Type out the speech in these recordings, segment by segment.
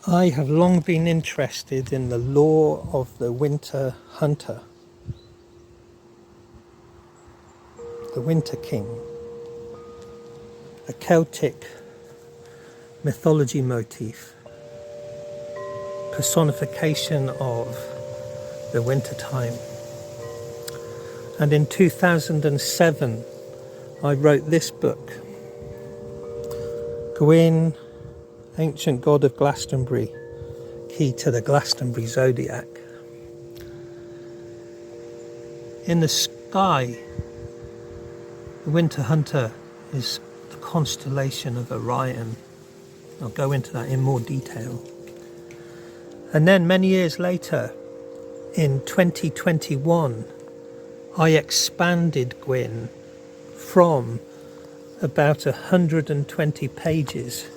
I have long been interested in the lore of the winter hunter, the Winter King, a Celtic mythology motif, personification of the winter time. And in 2007, I wrote this book, Gwyn, Ancient God of Glastonbury, Key to the Glastonbury Zodiac. In the sky, the winter hunter is the constellation of Orion. I'll go into that in more detail. And then many years later, in 2021, I expanded Gwyn from about 120 pages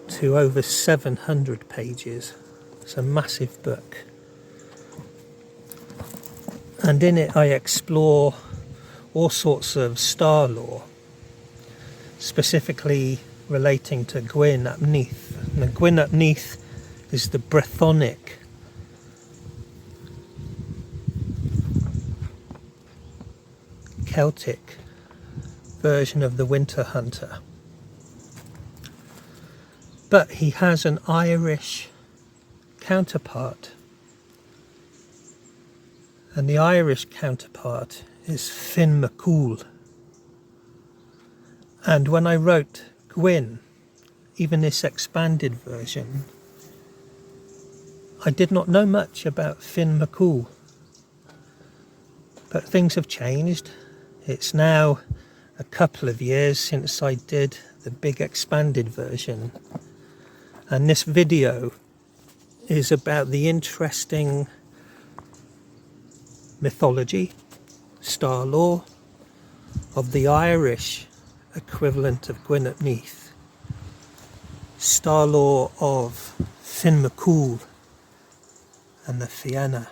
to over 700 pages. It's a massive book. And in it I explore all sorts of star lore, specifically relating to Gwyn ap Nudd. Now, Gwyn ap Nudd is the Brythonic Celtic version of the winter hunter. But he has an Irish counterpart. And the Irish counterpart is Fionn McCool. And when I wrote Gwyn, even this expanded version, I did not know much about Fionn McCool. But things have changed. It's now a couple of years since I did the big expanded version. And this video is about the interesting mythology, star lore of the Irish equivalent of Gwyn ap Nudd, star lore of Fionn McCool and the Fienna.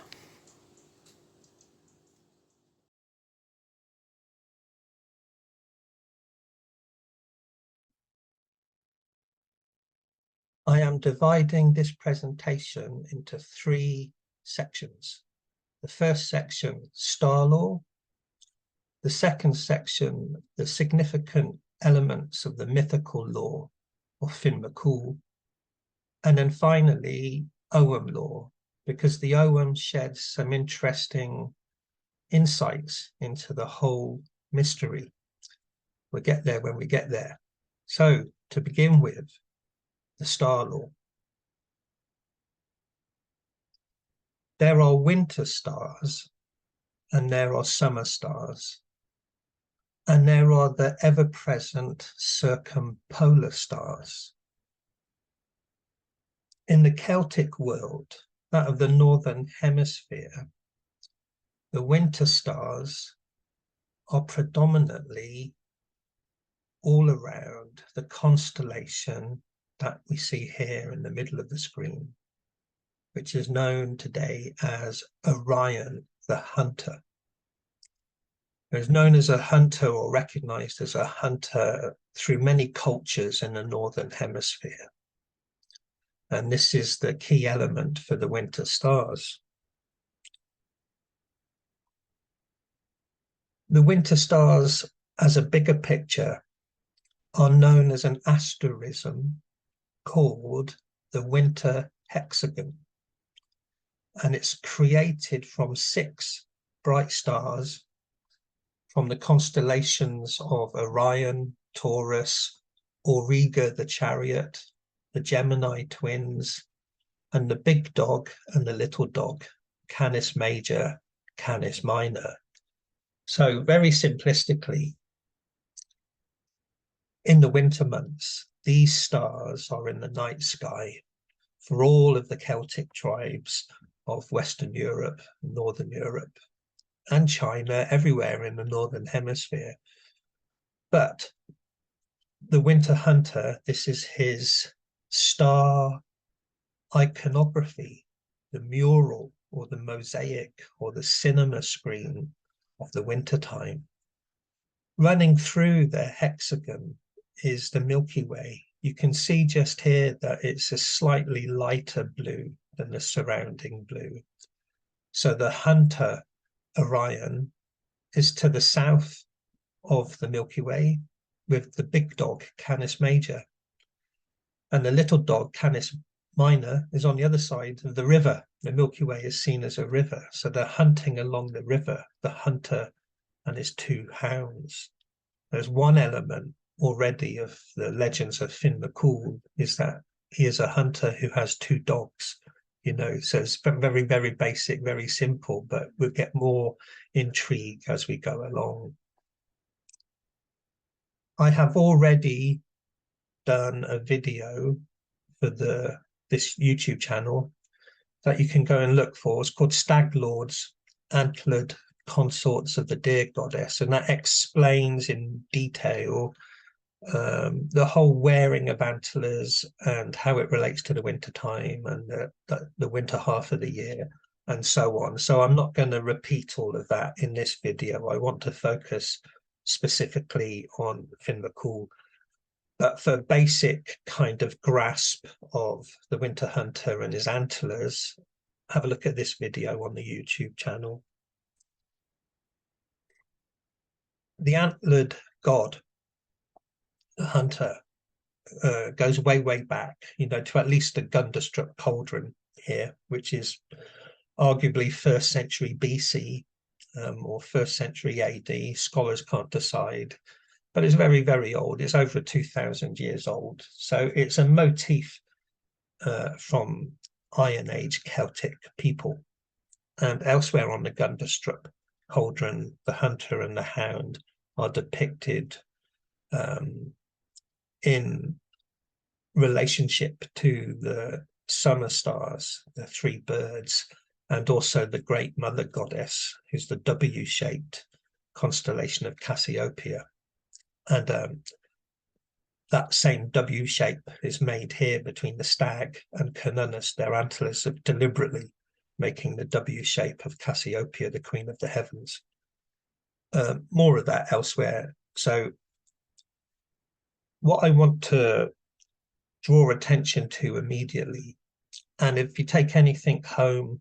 I am dividing this presentation into 3 sections. The first section, star lore. The second section, the significant elements of the mythical lore of Fionn McCool. And then finally, Ogham lore, because the Ogham sheds some interesting insights into the whole mystery. We'll get there when we get there. So, to begin with, the star lore. There are winter stars and there are summer stars, and there are the ever-present circumpolar stars. In the Celtic world, that of the northern hemisphere, the winter stars are predominantly all around the constellation that we see here in the middle of the screen, which is known today as Orion the Hunter. He was known as a hunter, or recognized as a hunter, through many cultures in the Northern Hemisphere. And this is the key element for the winter stars. The winter stars, as a bigger picture, are known as an asterism called the winter hexagon. And it's created from 6 bright stars from the constellations of Orion, Taurus, Auriga the chariot, the Gemini twins, and the big dog and the little dog, Canis Major, Canis Minor. So very simplistically, in the winter months, these stars are in the night sky for all of the Celtic tribes of Western Europe, Northern Europe, and China, everywhere in the Northern Hemisphere. But the winter hunter, this is his star iconography, the mural or the mosaic or the cinema screen of the winter time. Running through the hexagon is the Milky Way. You can see just here that it's a slightly lighter blue than the surrounding blue. So the hunter, Orion, is to the south of the Milky Way, with the big dog, Canis Major. And the little dog, Canis Minor, is on the other side of the river. The Milky Way is seen as a river. So they're hunting along the river, the hunter and his 2 hounds. There's one element already of the legends of Fionn McCool, is that he is a hunter who has 2 dogs. You know, so it's very, very basic, very simple, but we'll get more intrigue as we go along. I have already done a video for this YouTube channel that you can go and look for. It's called Stag Lords, Antlered Consorts of the Deer Goddess, and that explains in detail the whole wearing of antlers and how it relates to the winter time and the winter half of the year and so on. So I'm not going to repeat all of that in this video. I want to focus specifically on Fionn McCool. But for basic kind of grasp of the winter hunter and his antlers, have a look at this video on the YouTube channel. The antlered god, the hunter, goes way, way back, you know, to at least the Gunderstrup cauldron here, which is arguably 1st century BC or 1st century AD. Scholars can't decide, but it's very, very old. It's over 2,000 years old. So it's a motif from Iron Age Celtic people. And elsewhere on the Gunderstrup cauldron, the hunter and the hound are depicted in relationship to the summer stars, the 3 birds, and also the great mother goddess, who's the W-shaped constellation of Cassiopeia. And that same W shape is made here between the stag and Cernunnos. Their antlers are deliberately making the W shape of Cassiopeia, the queen of the heavens. More of that elsewhere. So what I want to draw attention to immediately, and if you take anything home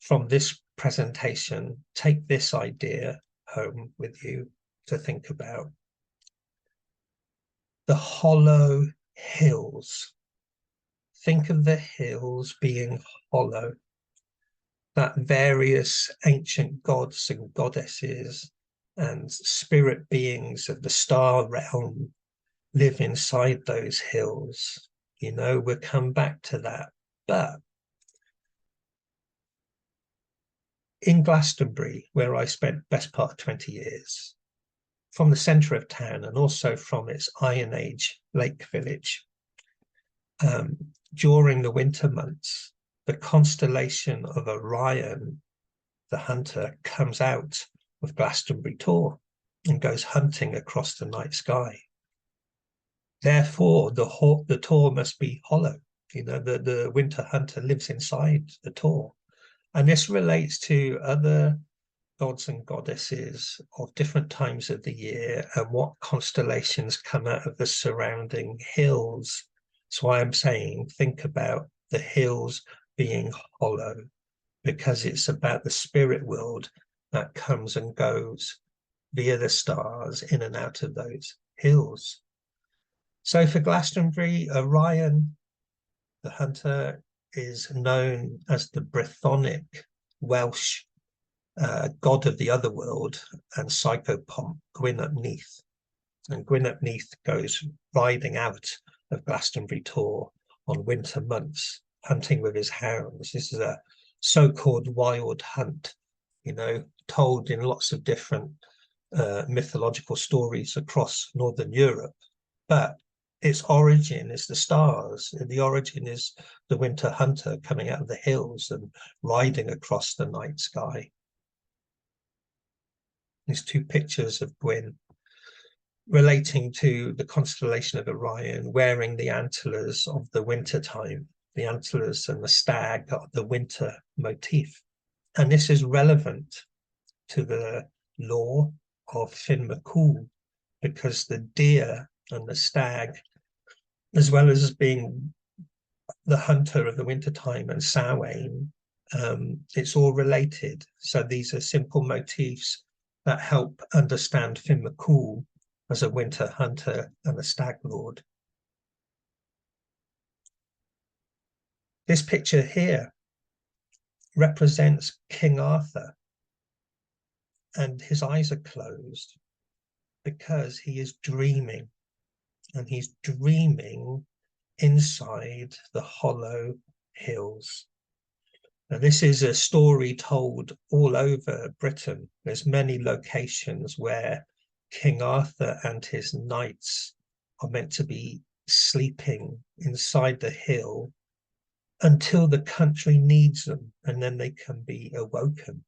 from this presentation, take this idea home with you to think about. The hollow hills. Think of the hills being hollow, that various ancient gods and goddesses and spirit beings of the star realm live inside those hills. You know, we'll come back to that. But in Glastonbury, where I spent best part of 20 years, from the centre of town and also from its Iron Age lake village, during the winter months, the constellation of Orion, the hunter, comes out of Glastonbury Tor and goes hunting across the night sky. Therefore, the Tor must be hollow. You know, the winter hunter lives inside the Tor. And this relates to other gods and goddesses of different times of the year and what constellations come out of the surrounding hills. That's why I'm saying think about the hills being hollow, because it's about the spirit world that comes and goes via the stars in and out of those hills. So for Glastonbury, Orion, the hunter, is known as the Brythonic Welsh god of the other world and psychopomp Gwyn ap Neath. And Gwyn ap Neath goes riding out of Glastonbury Tor on winter months, hunting with his hounds. This is a so-called wild hunt, you know, told in lots of different mythological stories across Northern Europe. But its origin is the stars. The origin is the winter hunter coming out of the hills and riding across the night sky. These two pictures of Gwyn relating to the constellation of Orion, wearing the antlers of the winter time. The antlers and the stag are the winter motif. And this is relevant to the lore of Fionn McCool, because the deer and the stag, as well as being the hunter of the winter time and Samhain, it's all related. So these are simple motifs that help understand Fionn McCool as a winter hunter and a stag lord. This picture here represents King Arthur, and his eyes are closed because he is dreaming, and he's dreaming inside the hollow hills. Now, this is a story told all over Britain. There's many locations where King Arthur and his knights are meant to be sleeping inside the hill until the country needs them, and then they can be awoken.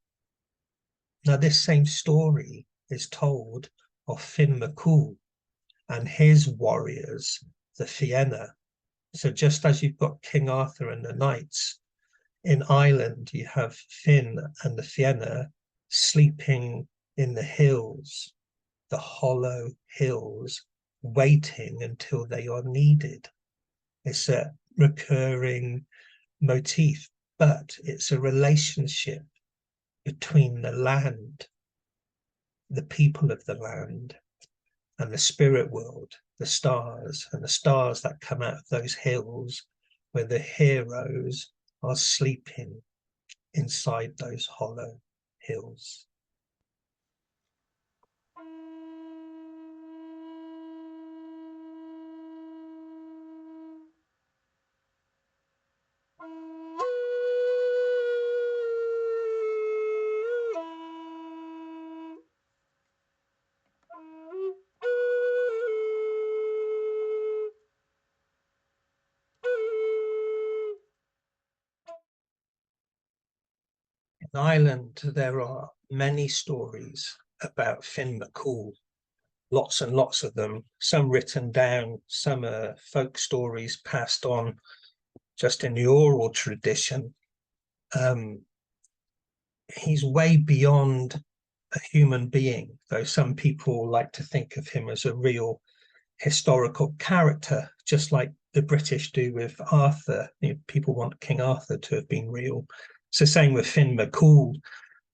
Now, this same story is told of Fionn McCool and his warriors, the Fienna. So just as you've got King Arthur and the knights, in Ireland you have Fionn and the Fienna sleeping in the hills, the hollow hills, waiting until they are needed. It's a recurring motif, but it's a relationship between the land, the people of the land, and the spirit world, the stars, and the stars that come out of those hills where the heroes are sleeping inside those hollow hills. In Ireland, there are many stories about Fionn McCool, lots and lots of them, some written down, some are folk stories passed on just in the oral tradition. He's way beyond a human being, though some people like to think of him as a real historical character, just like the British do with Arthur. You know, people want King Arthur to have been real. It's the same with Fionn McCool,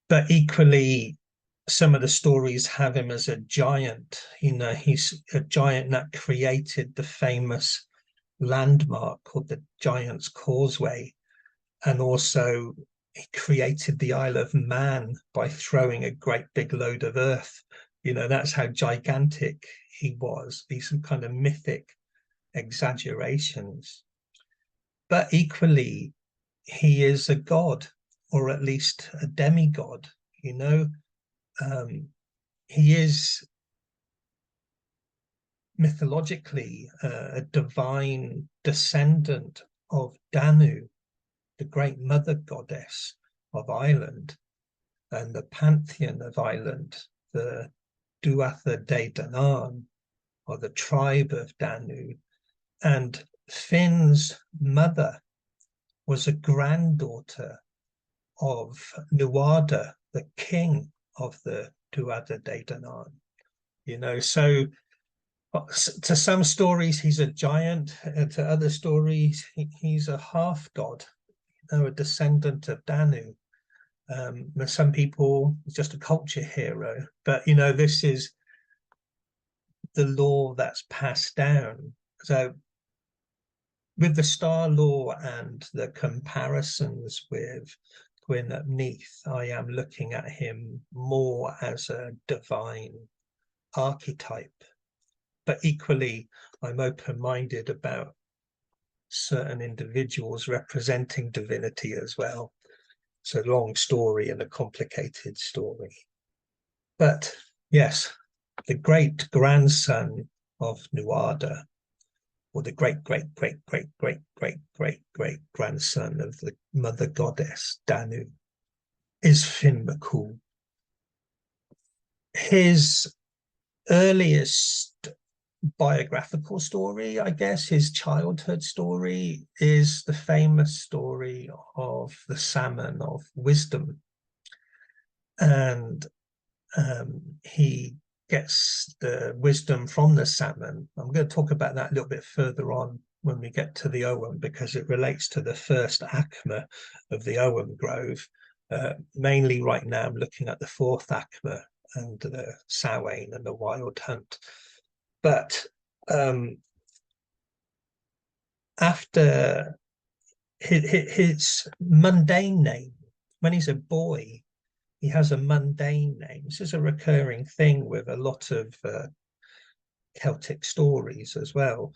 but equally some of the stories have him as a giant. You know, he's a giant that created the famous landmark called the Giant's Causeway, and also he created the Isle of Man by throwing a great big load of earth. You know, that's how gigantic he was. These some kind of mythic exaggerations. But equally, he is a god, or at least a demigod, you know. He is mythologically a divine descendant of Danu, the great mother goddess of Ireland, and the pantheon of Ireland, the Duatha de Danann, or the tribe of Danu. And Finn's mother was a granddaughter of Nudd, the king of the Tuatha De Danann. You know, so to some stories he's a giant, to other stories he's a half god, you know, a descendant of Danu. Some people, just a culture hero, but you know, this is the law that's passed down. So with the star law and the comparisons with Gwyn ap Neath, I am looking at him more as a divine archetype, but equally I'm open-minded about certain individuals representing divinity as well. It's a long story and a complicated story. But yes, the great grandson of Nuada, or the great grandson of the mother goddess Danu, is Fionn McCool. His earliest biographical story, I guess, his childhood story, is the famous story of the Salmon of Wisdom. And he gets the wisdom from the salmon. I'm going to talk about that a little bit further on when we get to the Ogham, because it relates to the first Acma of the Ogham Grove. Mainly right now I'm looking at the fourth Acma and the Samhain and the Wild Hunt. But after his mundane name, when he's a boy, he has a mundane name. This is a recurring thing with a lot of Celtic stories as well.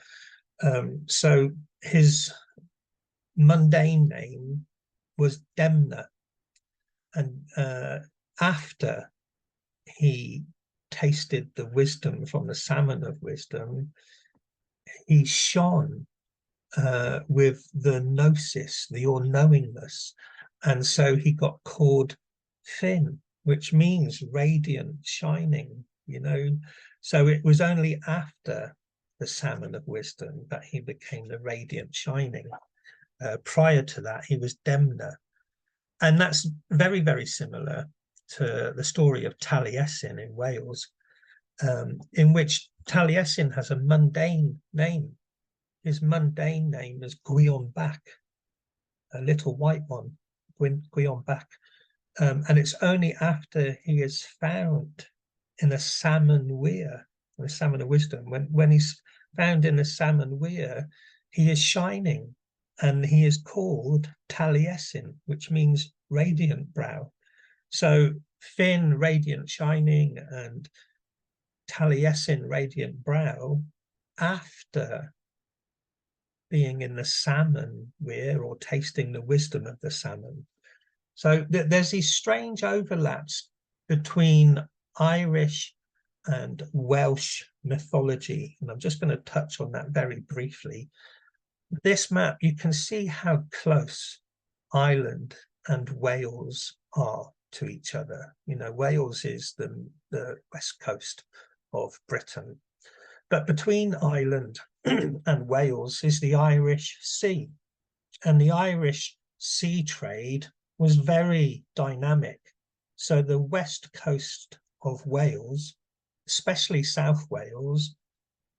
So his mundane name was Demna. And after he tasted the wisdom from the Salmon of Wisdom, he shone with the gnosis, the all-knowingness. And so he got called Fionn, which means radiant, shining, you know. So it was only after the Salmon of Wisdom that he became the radiant, shining. Prior to that, he was Demna. And that's very, very similar to the story of Taliesin in Wales, in which Taliesin has a mundane name. His mundane name is Gwyn, a little white one, Gwyn. And it's only after he is found in a salmon weir, the Salmon of Wisdom, when he's found in a salmon weir, he is shining, and he is called Taliesin, which means radiant brow. So Fionn, radiant shining, and Taliesin, radiant brow, after being in the salmon weir or tasting the wisdom of the salmon. So there's these strange overlaps between Irish and Welsh mythology, and I'm just going to touch on that very briefly. This map, you can see how close Ireland and Wales are to each other. You know, Wales is the west coast of Britain, but between Ireland and Wales is the Irish Sea, and the Irish sea trade was very dynamic. So the west coast of Wales, especially South Wales,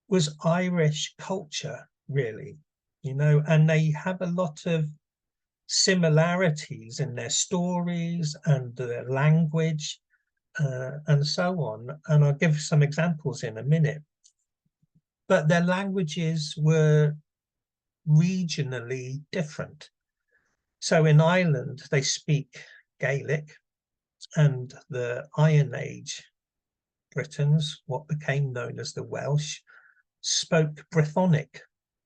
was Irish culture, really, you know, and they have a lot of similarities in their stories and their language and so on. And I'll give some examples in a minute. But their languages were regionally different. So in Ireland, they speak Gaelic, and the Iron Age Britons, what became known as the Welsh, spoke Brythonic.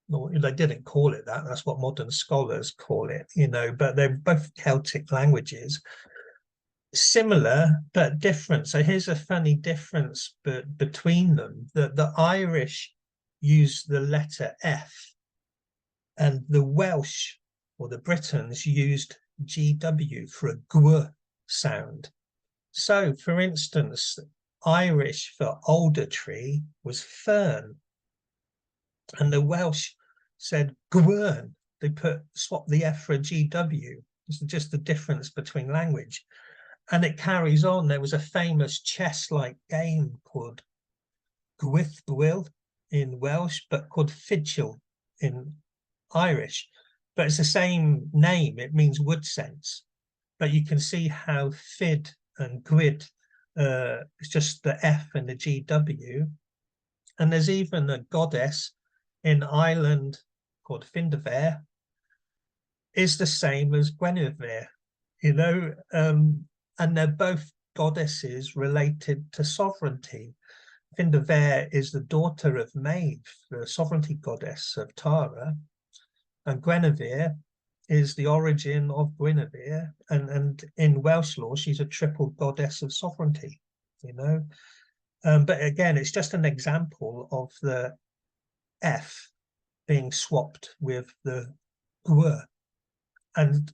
Well, they didn't call it that, that's what modern scholars call it, you know, but they're both Celtic languages. Similar, but different. So here's a funny difference between them. The Irish use the letter F, and the Welsh, or the Britons, used GW for a GW sound. So, for instance, Irish for alder tree was fern, and the Welsh said Gwyn. They swapped the F for a GW. It's just the difference between language. And it carries on. There was a famous chess-like game called Gwyn in Welsh, but called Fidgil in Irish. But it's the same name. It means wood sense. But you can see how Fid and Gwyd, it's just the F and the GW. And there's even a goddess in Ireland called Findaver, is the same as Guinevere, you know, and they're both goddesses related to sovereignty. Findaver is the daughter of Maeve, the sovereignty goddess of Tara, and Guinevere is the origin of Guinevere, and in Welsh law, she's a triple goddess of sovereignty, you know. But again, it's just an example of the F being swapped with the Gwy. And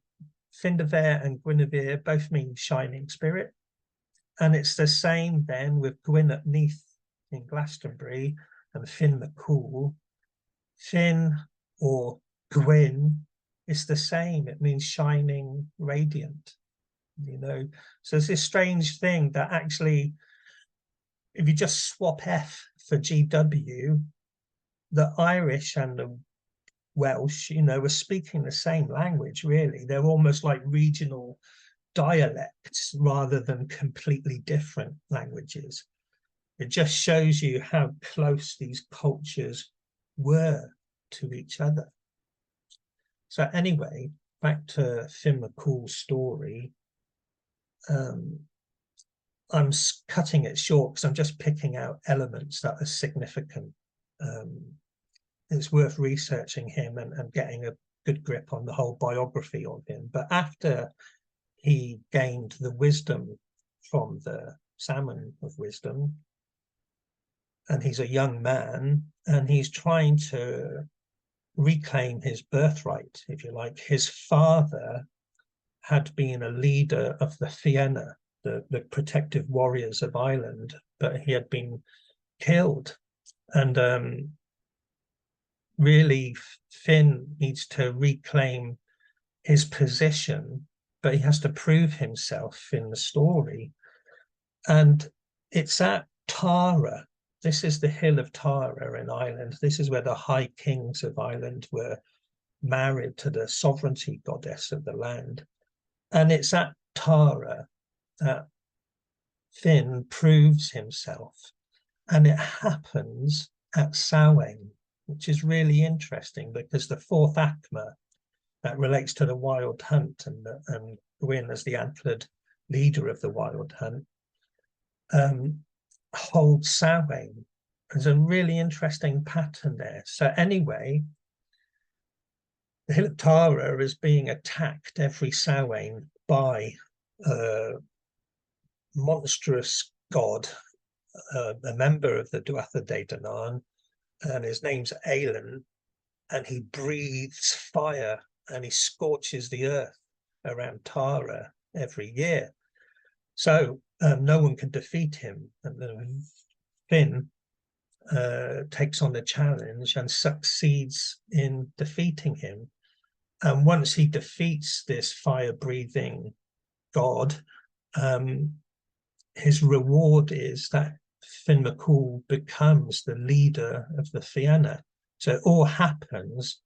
Findaver and Guinevere both mean shining spirit. And it's the same then with Gwyn ap Neath in Glastonbury and Fionn McCool. Fionn or Gwyn is the same. It means shining, radiant, you know. So there's this strange thing that actually, if you just swap F for GW, the Irish and the Welsh, you know, were speaking the same language, really. They're almost like regional dialects rather than completely different languages. It just shows you how close these cultures were to each other. So anyway, back to Fionn McCool's story. I'm cutting it short because I'm just picking out elements that are significant. It's worth researching him and getting a good grip on the whole biography of him. But after he gained the wisdom from the Salmon of Wisdom, and he's a young man, and he's trying to reclaim his birthright, if you like. His father had been a leader of the Fienna, the protective warriors of Ireland, but he had been killed. And really, Fionn needs to reclaim his position, but he has to prove himself in the story. And it's at Tara. This is the hill of Tara in Ireland. This is where the high kings of Ireland were married to the sovereignty goddess of the land. And it's at Tara that Fionn proves himself. And it happens at Samhain, which is really interesting because the fourth Acma that relates to the wild hunt and Gwyn as the antlered leader of the wild hunt holds Samhain. There's a really interesting pattern there. So anyway, the hill of Tara is being attacked every Samhain by a monstrous god, a member of the Duatha De Danann, and his name's Aelin, and he breathes fire and he scorches the earth around Tara every year. So no one can defeat him. And Fionn takes on the challenge and succeeds in defeating him. And once he defeats this fire-breathing god, his reward is that Fionn McCool becomes the leader of the Fienna. So it all happens,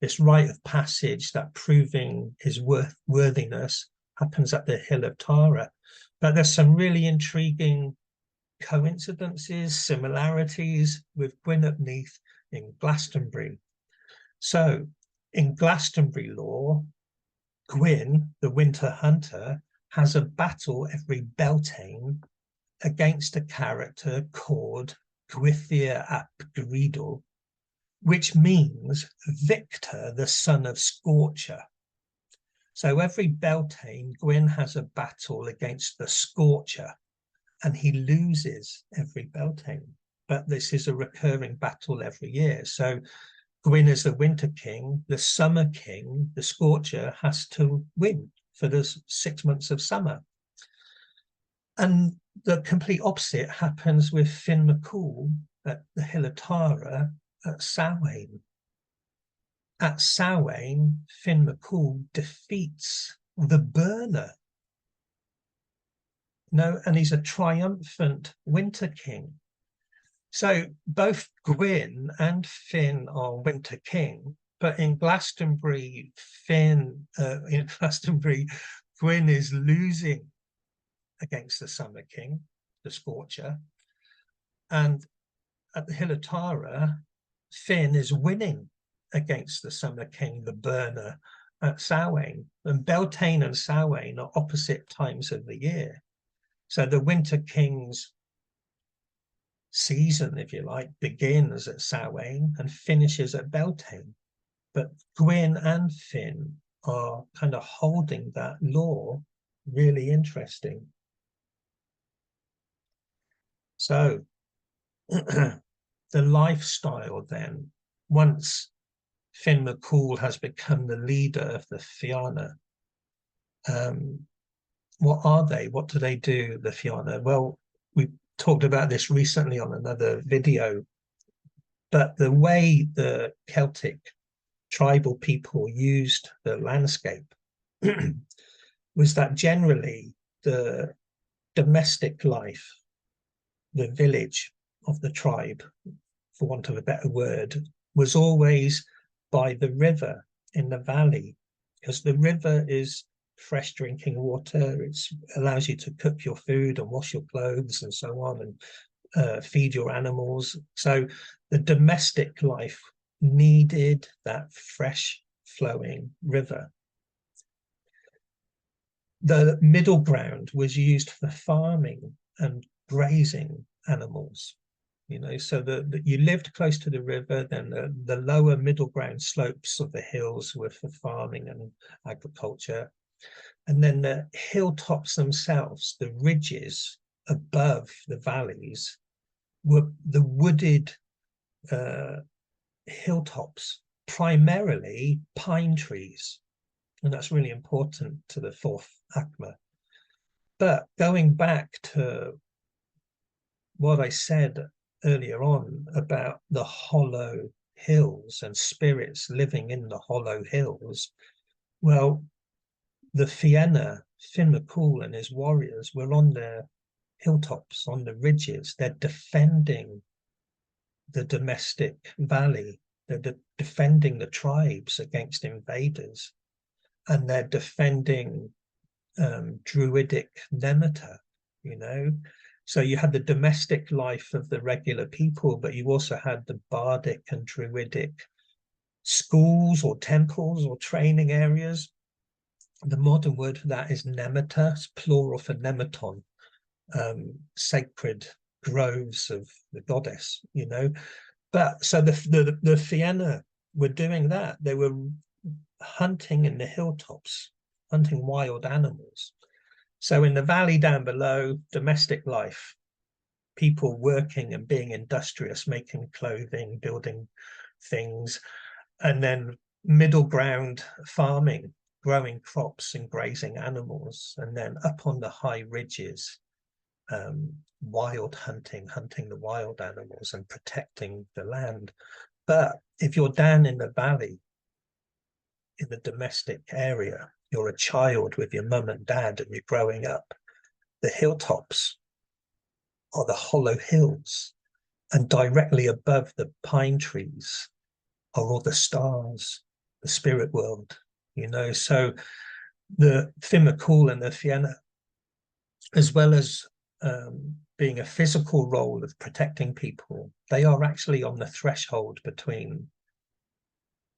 this rite of passage, that proving his worthiness happens at the hill of Tara. But there's some really intriguing coincidences, similarities with Gwyn ap Neath in Glastonbury. So in Glastonbury lore, Gwyn, the winter hunter, has a battle every Beltane against a character called Gwythyr ap Gridal, which means victor, the son of Scorcher. So every Beltane, Gwyn has a battle against the Scorcher, and he loses every Beltane. But this is a recurring battle every year. So Gwyn is the winter king, the summer king, the Scorcher, has to win for the 6 months of summer. And the complete opposite happens with Fionn McCool at the hill of Tara at Samhain. At Samhain, Fionn McCool defeats the burner. No, and he's a triumphant winter king. So both Gwyn and Fionn are winter king, but in Glastonbury, Gwyn is losing against the summer king, the Scorcher, and at the Hill of Tara, Fionn is winning against the summer king, the Burner, at Samhain. And Beltane and Samhain are opposite times of the year. So the winter king's season, if you like, begins at Samhain and finishes at Beltane. But Gwyn and Fionn are kind of holding that law. Really interesting. So the lifestyle then, once Finn McCool has become the leader of the Fianna, what are they? What do they do, the Fianna? Well, we talked about this recently on another video, but the way the Celtic tribal people used the landscape was that generally the domestic life, the village of the tribe, for want of a better word, was always by the river in the valley, because the river is fresh drinking water. It allows you to cook your food and wash your clothes and so on, and feed your animals. So the domestic life needed that fresh flowing river. The middle ground was used for farming and grazing animals, you know, so that you lived close to the river. Then the lower middle ground slopes of the hills were for farming and agriculture, and then the hilltops themselves, the ridges above the valleys, were the wooded hilltops, primarily pine trees, and that's really important to the fourth Ogham. But going back to what I said earlier on about the hollow hills and spirits living in the hollow hills, well, the Fienna, Finn McCool and his warriors were on their hilltops, on the ridges. They're defending the domestic valley. They're defending the tribes against invaders, and they're defending druidic Nemeter, you know. So you had the domestic life of the regular people, but you also had the bardic and druidic schools or temples or training areas. The modern word for that is Nemeter, it's plural for Nemeton, sacred groves of the goddess, you know. But so the Fienna were doing that. They were hunting in the hilltops, hunting wild animals. So in the valley down below, domestic life, people working and being industrious, making clothing, building things, and then middle ground, farming, growing crops and grazing animals, and then up on the high ridges, wild hunting the wild animals and protecting the land. But if you're down in the valley, in the domestic area, you're a child with your mum and dad and you're growing up, the hilltops are the hollow hills, and directly above the pine trees are all the stars, the spirit world, you know. So the Finn McCool and the Fienna, as well as being a physical role of protecting people, they are actually on the threshold between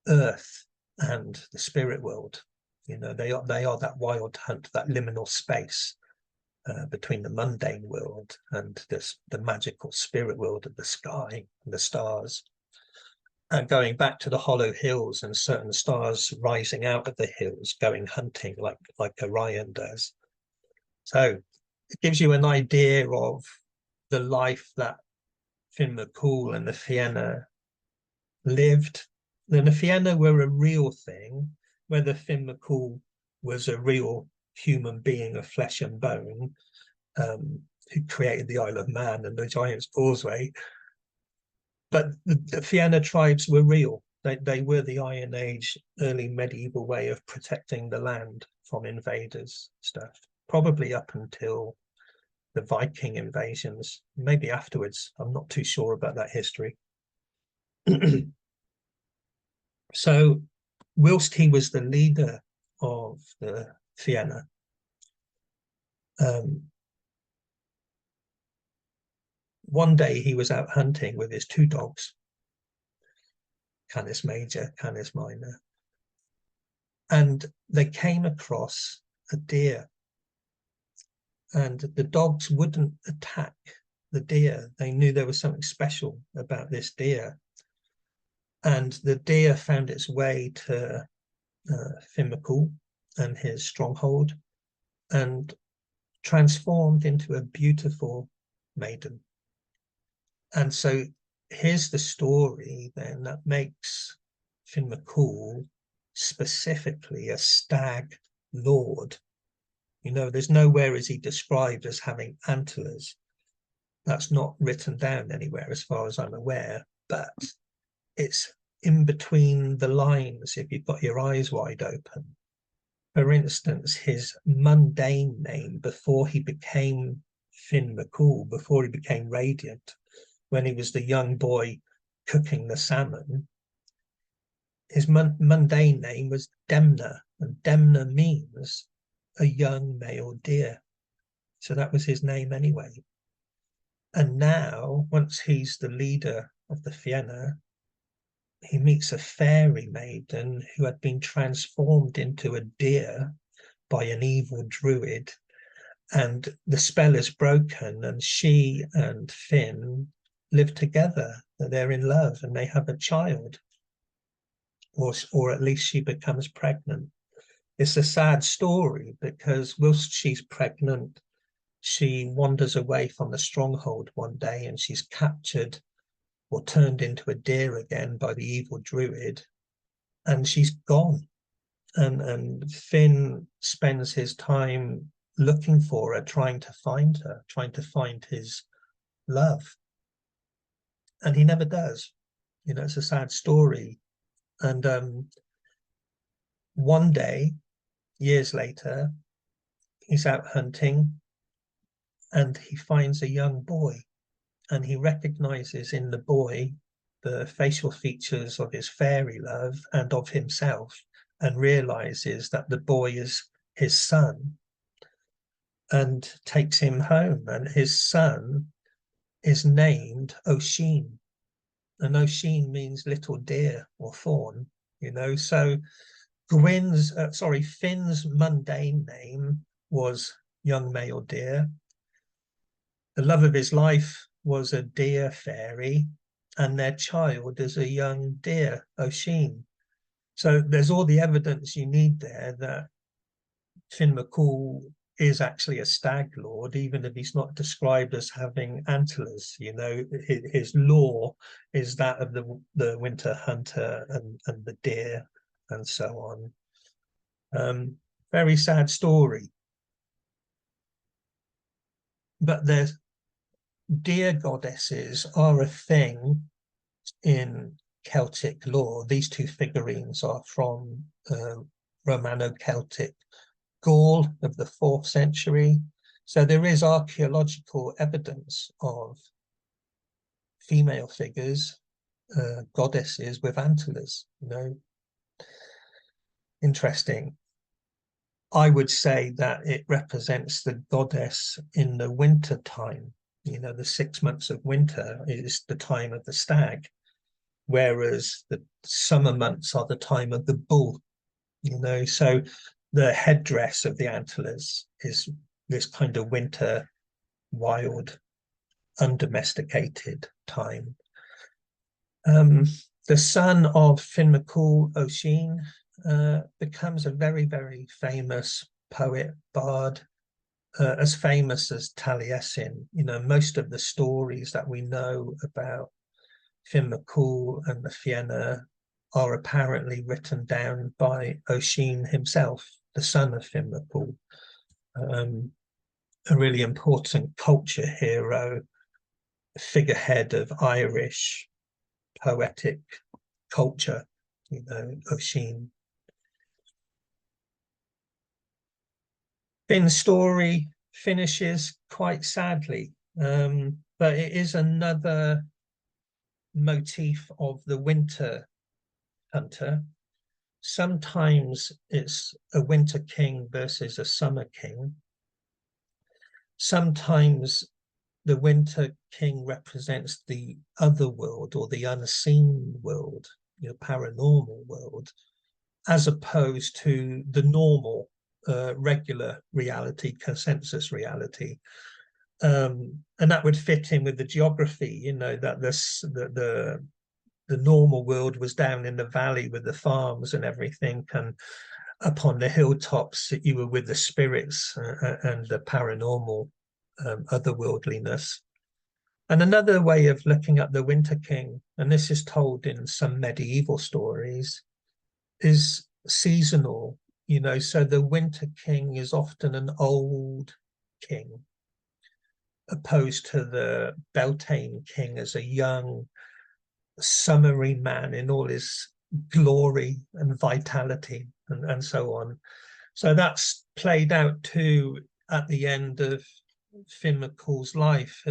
earth and the spirit world. You know, they are that wild hunt, that liminal space between the mundane world and the magical spirit world of the sky and the stars. And going back to the hollow hills and certain stars rising out of the hills, going hunting like Orion does. So it gives you an idea of the life that Finn McCool and the Fienna lived. Then the Fienna were a real thing, whether Finn McCool was a real human being of flesh and bone, who created the Isle of Man and the Giant's Causeway. But the Fienna tribes were real. They were the Iron Age, early medieval way of protecting the land from invaders stuff, probably up until the Viking invasions, maybe afterwards. I'm not too sure about that history. So whilst he was the leader of the Fienna, one day he was out hunting with his two dogs, Canis Major, Canis Minor, and they came across a deer, and the dogs wouldn't attack the deer. They knew there was something special about this deer, and the deer found its way to Fionn McCool and his stronghold and transformed into a beautiful maiden. And so here's the story then that makes Fionn McCool specifically a stag lord. You know, there's nowhere is he described as having antlers. That's not written down anywhere as far as I'm aware, but it's in between the lines if you've got your eyes wide open. For instance, his mundane name before he became Fionn McCool, before he became Radiant, when he was the young boy cooking the salmon, his mundane name was Demna, and Demna means a young male deer. So that was his name anyway. And now, once he's the leader of the Fienna, he meets a fairy maiden who had been transformed into a deer by an evil druid, and the spell is broken, and she and Fionn live together. They're in love and they have a child, or at least she becomes pregnant. It's a sad story because whilst she's pregnant, she wanders away from the stronghold one day and she's captured or turned into a deer again by the evil druid, and she's gone. And Fionn spends his time looking for her, trying to find her, trying to find his love. And he never does. You know, it's a sad story. And one day, years later, he's out hunting and he finds a young boy, and he recognizes in the boy the facial features of his fairy love and of himself, and realizes that the boy is his son and takes him home. And his son is named Oisin, and Oisin means little deer or fawn, you know. So Finn's mundane name was young male deer. The love of his life was a deer fairy, and their child is a young deer, Oisin. So there's all the evidence you need there that Fionn McCool is actually a stag lord, even if he's not described as having antlers. You know, his lore is that of the winter hunter and the deer and so on. Very sad story. But the deer goddesses are a thing in Celtic lore. These two figurines are from Romano-Celtic Gaul of the 4th century. So there is archaeological evidence of female figures, goddesses with antlers, you know. Interesting. I would say that it represents the goddess in the winter time. You know, the 6 months of winter is the time of the stag, whereas the summer months are the time of the bull, you know. So the headdress of the antlers is this kind of winter, wild, undomesticated time. The son of Fionn McCool, Oisin, becomes a very, very famous poet, bard, as famous as Taliesin. You know, most of the stories that we know about Fionn McCool and the Fienna are apparently written down by Oisin himself, the son of Fionn McCool, a really important culture hero, figurehead of Irish poetic culture, you know, Oisin. Finn's story, finishes quite sadly. But it is another motif of the winter hunter. Sometimes it's a winter king versus a summer king. Sometimes the winter king represents the other world or the unseen world, paranormal world, as opposed to the normal, regular reality, consensus reality. And that would fit in with the geography, that the normal world was down in the valley with the farms and everything, and upon the hilltops you were with the spirits and the paranormal, otherworldliness. And another way of looking at the Winter King, and this is told in some medieval stories, is seasonal. So the Winter King is often an old king, opposed to the Beltane king as a young, summery man in all his glory and vitality, and so on. So that's played out too at the end of Finn McCool's life.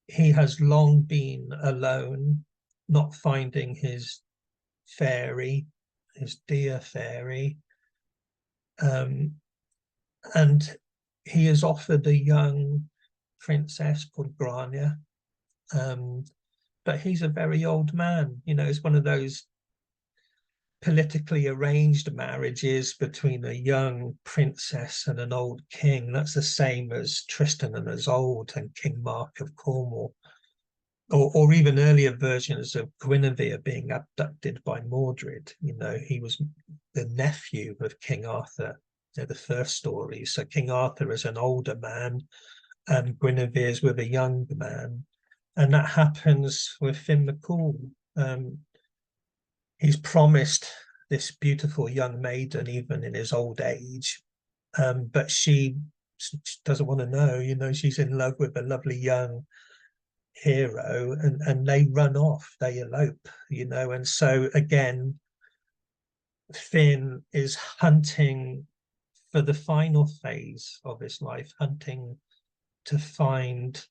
He has long been alone, not finding his fairy, his dear fairy, and he is offered a young princess called Grania, but he's a very old man. It's one of those politically arranged marriages between a young princess and an old king. That's the same as Tristan and Isolde and King Mark of Cornwall, or even earlier versions of Guinevere being abducted by Mordred. He was the nephew of King Arthur. They're the first stories. So King Arthur is an older man and Guinevere's with a young man. And that happens with Finn McCool. He's promised this beautiful young maiden even in his old age, but she doesn't want to know. She's in love with a lovely young hero, and they run off, they elope, and so again Finn is hunting for the final phase of his life, hunting to find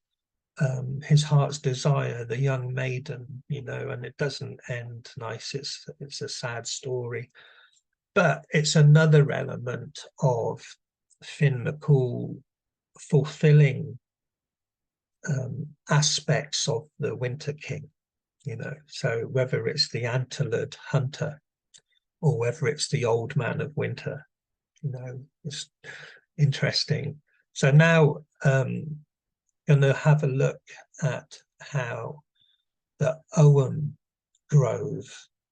his heart's desire, the young maiden, and it doesn't end nice. It's a sad story, but it's another element of Finn McCool fulfilling aspects of the Winter King. So whether it's the antlered hunter or whether it's the old man of winter, it's interesting. So now going to have a look at how the Ogham Grove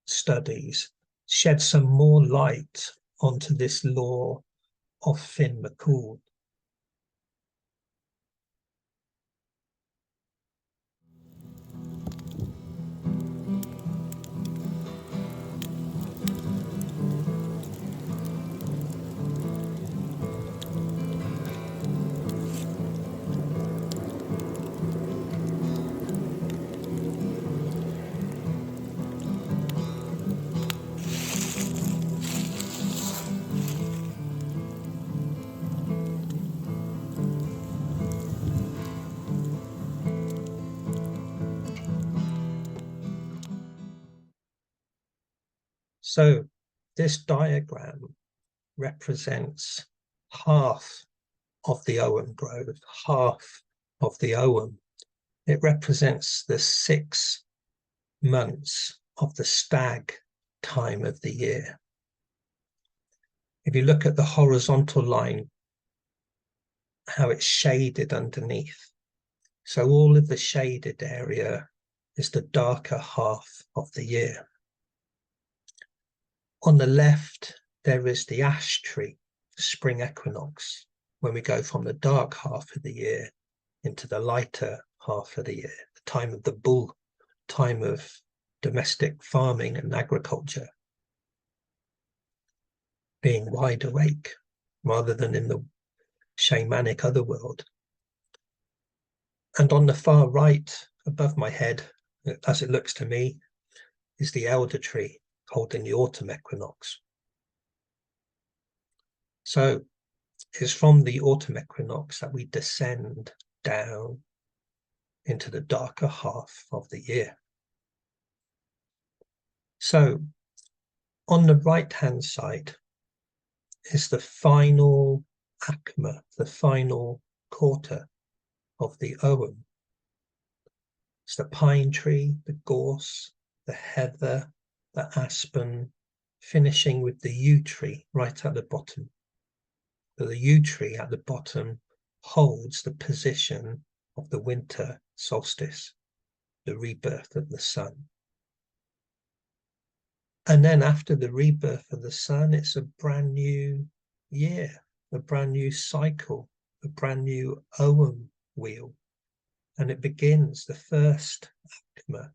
studies shed some more light onto this lore of Finn McCool. So this diagram represents half of the Ogham Grove, half of the Ogham. It represents the 6 months of the stag time of the year. If you look at the horizontal line, how it's shaded underneath. So all of the shaded area is the darker half of the year. On the left, there is the ash tree, spring equinox, when we go from the dark half of the year into the lighter half of the year, the time of the bull, time of domestic farming and agriculture, being wide awake rather than in the shamanic otherworld. And on the far right, above my head, as it looks to me, is the elder tree holding the autumn equinox. So it's from the autumn equinox that we descend down into the darker half of the year. So on the right-hand side is the final acma, the final quarter of the Ogham. It's the pine tree, the gorse, the heather, the aspen, finishing with the yew tree right at the bottom. But the yew tree at the bottom holds the position of the winter solstice, the rebirth of the sun. And then after the rebirth of the sun, it's a brand new year, a brand new cycle, a brand new Ogham wheel. And it begins, the first acma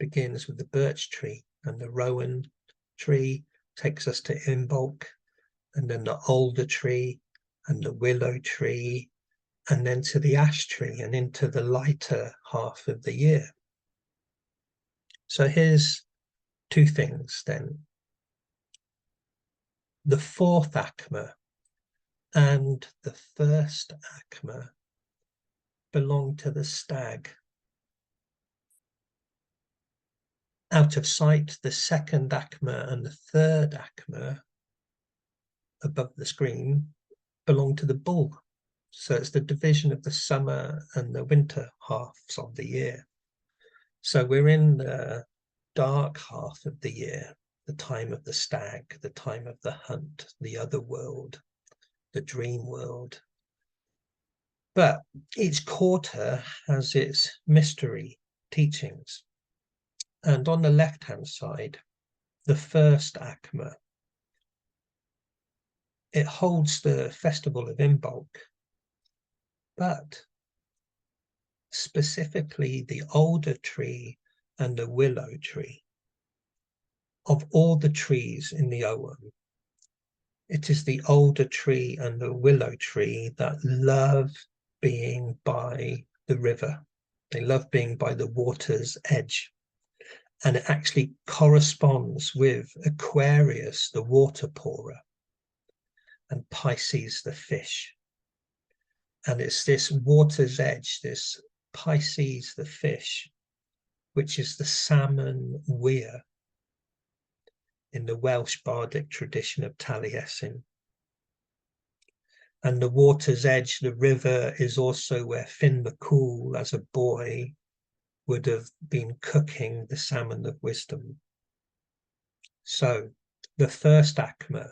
begins with the birch tree, and the rowan tree takes us to Imbolc, and then the alder tree and the willow tree, and then to the ash tree and into the lighter half of the year. So here's two things then. The fourth acma and the first acma belong to the stag. Out of sight, the second acma and the third acma above the screen belong to the bull. So it's the division of the summer and the winter halves of the year. So we're in the dark half of the year, the time of the stag, the time of the hunt, the other world, the dream world. But each quarter has its mystery teachings. And on the left-hand side, the first acma, it holds the festival of Imbolc, but specifically the alder tree and the willow tree. Of all the trees in the Ogham, it is the alder tree and the willow tree that love being by the river. They love being by the water's edge. And it actually corresponds with Aquarius, the water pourer, and Pisces, the fish. And it's this water's edge, this Pisces, the fish, which is the salmon weir in the Welsh bardic tradition of Taliesin. And the water's edge, the river, is also where Fionn McCool, as a boy, would have been cooking the salmon of wisdom. So the first acma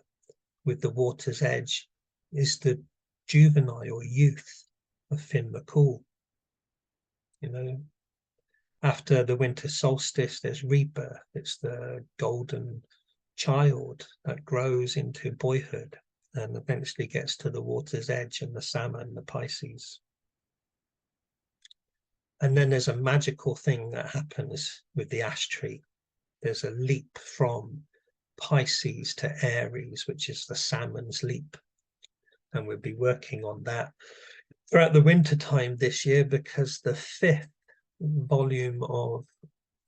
with the water's edge is the juvenile or youth of Fionn McCool. You know, after the winter solstice, there's rebirth. It's the golden child that grows into boyhood and eventually gets to the water's edge and the salmon, the Pisces. And then there's a magical thing that happens with the ash tree. There's a leap from Pisces to Aries, which is the salmon's leap. And we'll be working on that throughout the winter time this year, because the 5th volume of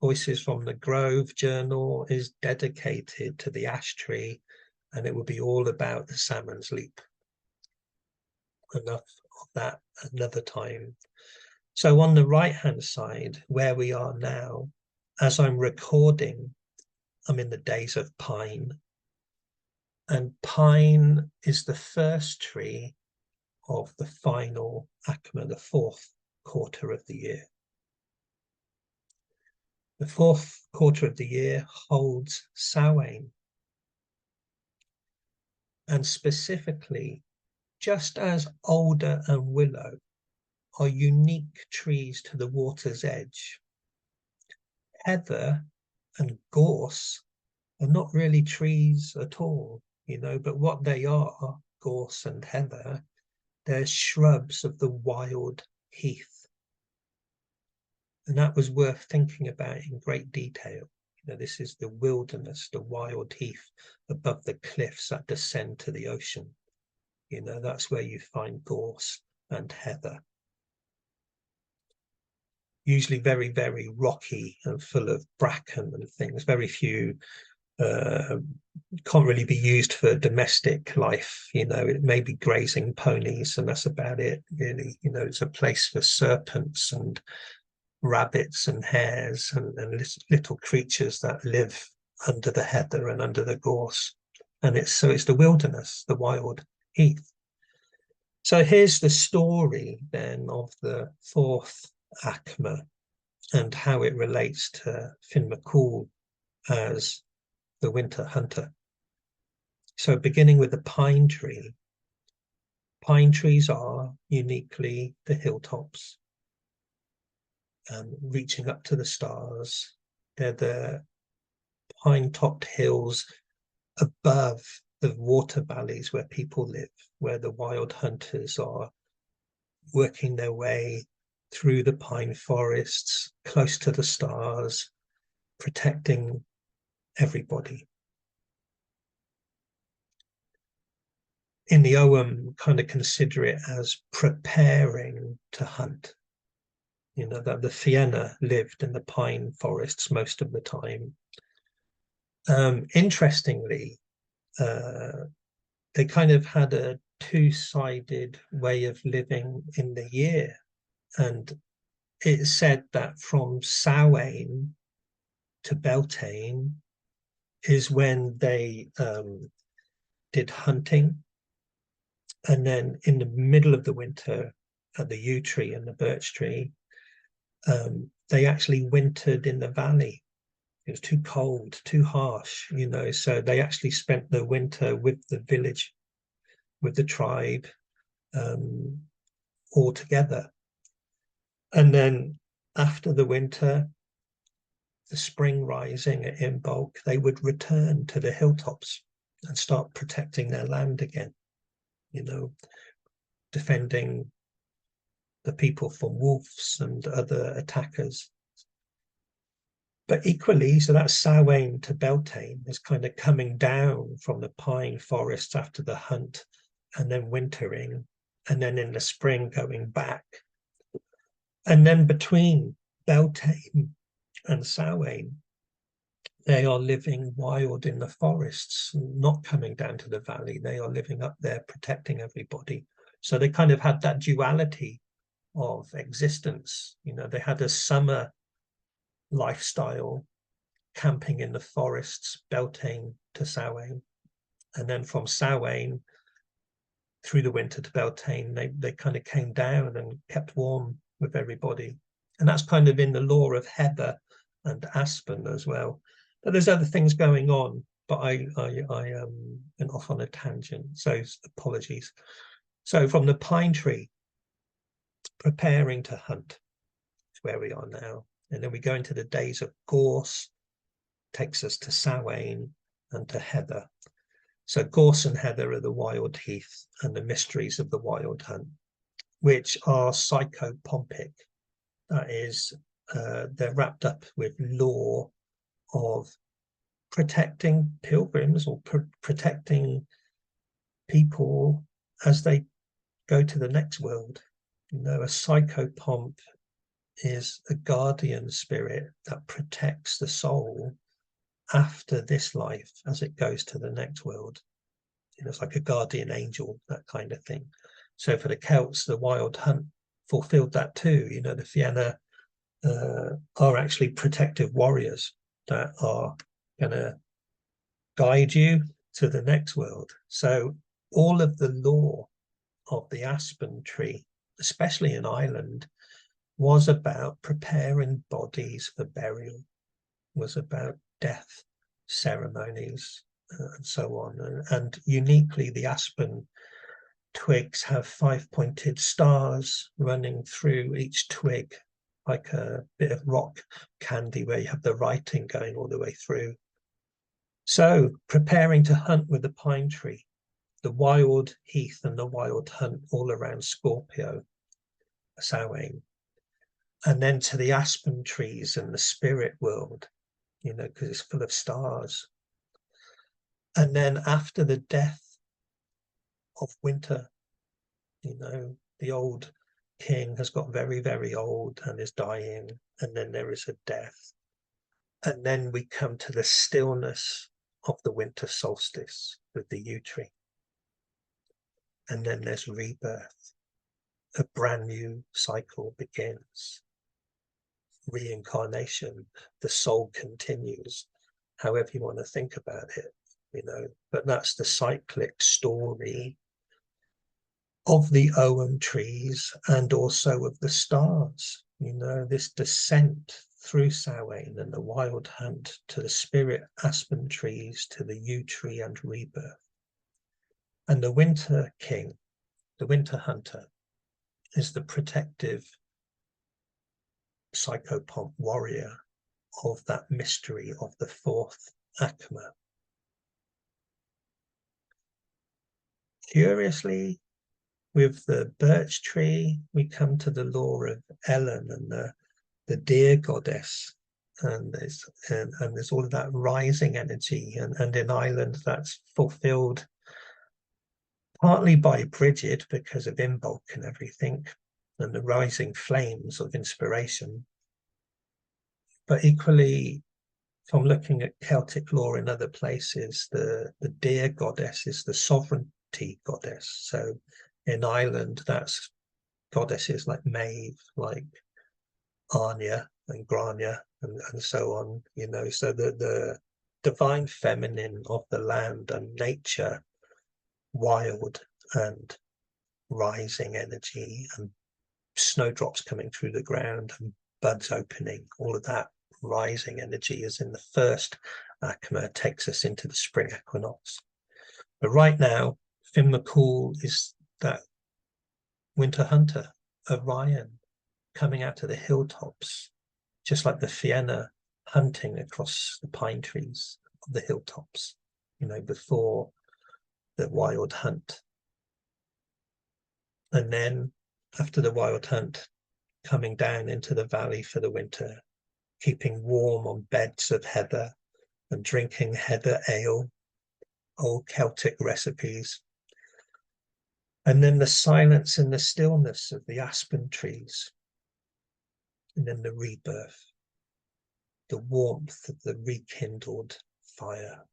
Voices from the Grove journal is dedicated to the ash tree, and it will be all about the salmon's leap. Enough of that another time. So on the right-hand side, where we are now, as I'm recording, I'm in the days of pine. And pine is the first tree of the final acma, the fourth quarter of the year. The fourth quarter of the year holds Samhain. And specifically, just as alder and willow are unique trees to the water's edge, heather and gorse are not really trees at all, you know, but what they are, gorse and heather, they're shrubs of the wild heath. And that was worth thinking about in great detail. You know, this is the wilderness, the wild heath above the cliffs that descend to the ocean. You know, that's where you find gorse and heather. Usually very, very rocky and full of bracken and things, very few can't really be used for domestic life. It may be grazing ponies, and that's about it, really. It's a place for serpents and rabbits and hares and little creatures that live under the heather and under the gorse. And it's the wilderness, the wild heath. So here's the story then of the fourth Acma and how it relates to Fionn McCool as the winter hunter. So beginning with the pine tree. Pine trees are uniquely the hilltops, reaching up to the stars. They're the pine-topped hills above the water valleys where people live, where the wild hunters are working their way through the pine forests, close to the stars, protecting everybody. In the Ogham, kind of consider it as preparing to hunt. That the Fienna lived in the pine forests most of the time. Interestingly, they kind of had a two-sided way of living in the year. And it's said that from Samhain to Beltane is when they did hunting. And then in the middle of the winter at the yew tree and the birch tree, they actually wintered in the valley. It was too cold, too harsh, so they actually spent the winter with the village, with the tribe, all together. And then after the winter, the spring rising at Imbolc, they would return to the hilltops and start protecting their land again, defending the people from wolves and other attackers. But equally, so that's Samhain to Beltane, is kind of coming down from the pine forests after the hunt and then wintering, and then in the spring going back. And then between Beltane and Samhain, they are living wild in the forests, not coming down to the valley. They are living up there, protecting everybody. So they kind of had that duality of existence. They had a summer lifestyle, camping in the forests, Beltane to Samhain, and then from Samhain through the winter to Beltane, they kind of came down and kept warm with everybody. And that's kind of in the lore of heather and aspen as well. But there's other things going on, but I went off on a tangent, so apologies. So from the pine tree, preparing to hunt is where we are now. And then we go into the days of gorse, takes us to Samhain and to heather. So gorse and heather are the wild heath and the mysteries of the wild hunt, which are psychopompic. That is, they're wrapped up with lore of protecting pilgrims or protecting people as they go to the next world. A psychopomp is a guardian spirit that protects the soul after this life as it goes to the next world. It's like a guardian angel, that kind of thing. So for the Celts, the wild hunt fulfilled that too. The Fienna are actually protective warriors that are going to guide you to the next world. So all of the lore of the aspen tree, especially in Ireland, was about preparing bodies for burial, was about death ceremonies and so on. And uniquely, the aspen twigs have 5-pointed stars running through each twig, like a bit of rock candy where you have the writing going all the way through. So preparing to hunt with the pine tree, the wild heath and the wild hunt all around Scorpio, Samhain, and then to the aspen trees and the spirit world, because it's full of stars. And then after the death of winter, the old king has got very, very old and is dying, and then there is a death. And then we come to the stillness of the winter solstice with the yew tree. And then there's rebirth. A brand new cycle begins. Reincarnation, the soul continues, however you want to think about it, you know, but that's the cyclic story of the Ogham trees and also of the stars, you know, this descent through Samhain and the wild hunt to the spirit aspen trees, to the yew tree and rebirth. And the winter king, the winter hunter, is the protective psychopomp warrior of that mystery of the fourth Ogham. Curiously, with the birch tree, we come to the lore of Ellen and the deer goddess, and there's all of that rising energy, and in Ireland that's fulfilled partly by Bridget because of Imbolc and everything, and the rising flames of inspiration. But equally, from looking at Celtic lore in other places, the deer goddess is the sovereignty goddess. So in Ireland, that's goddesses like Maeve, like Anya and Grania, and so on, you know. So the divine feminine of the land and nature, wild and rising energy, and snowdrops coming through the ground and buds opening, all of that rising energy is in the first Ogham, takes us into the spring equinox. But right now, Fionn McCool is that winter hunter, Orion, coming out of the hilltops, just like the Fienna hunting across the pine trees of the hilltops, you know, before the wild hunt. And then after the wild hunt, coming down into the valley for the winter, keeping warm on beds of heather and drinking heather ale, old Celtic recipes. And then the silence and the stillness of the aspen trees. And then the rebirth, the warmth of the rekindled fire.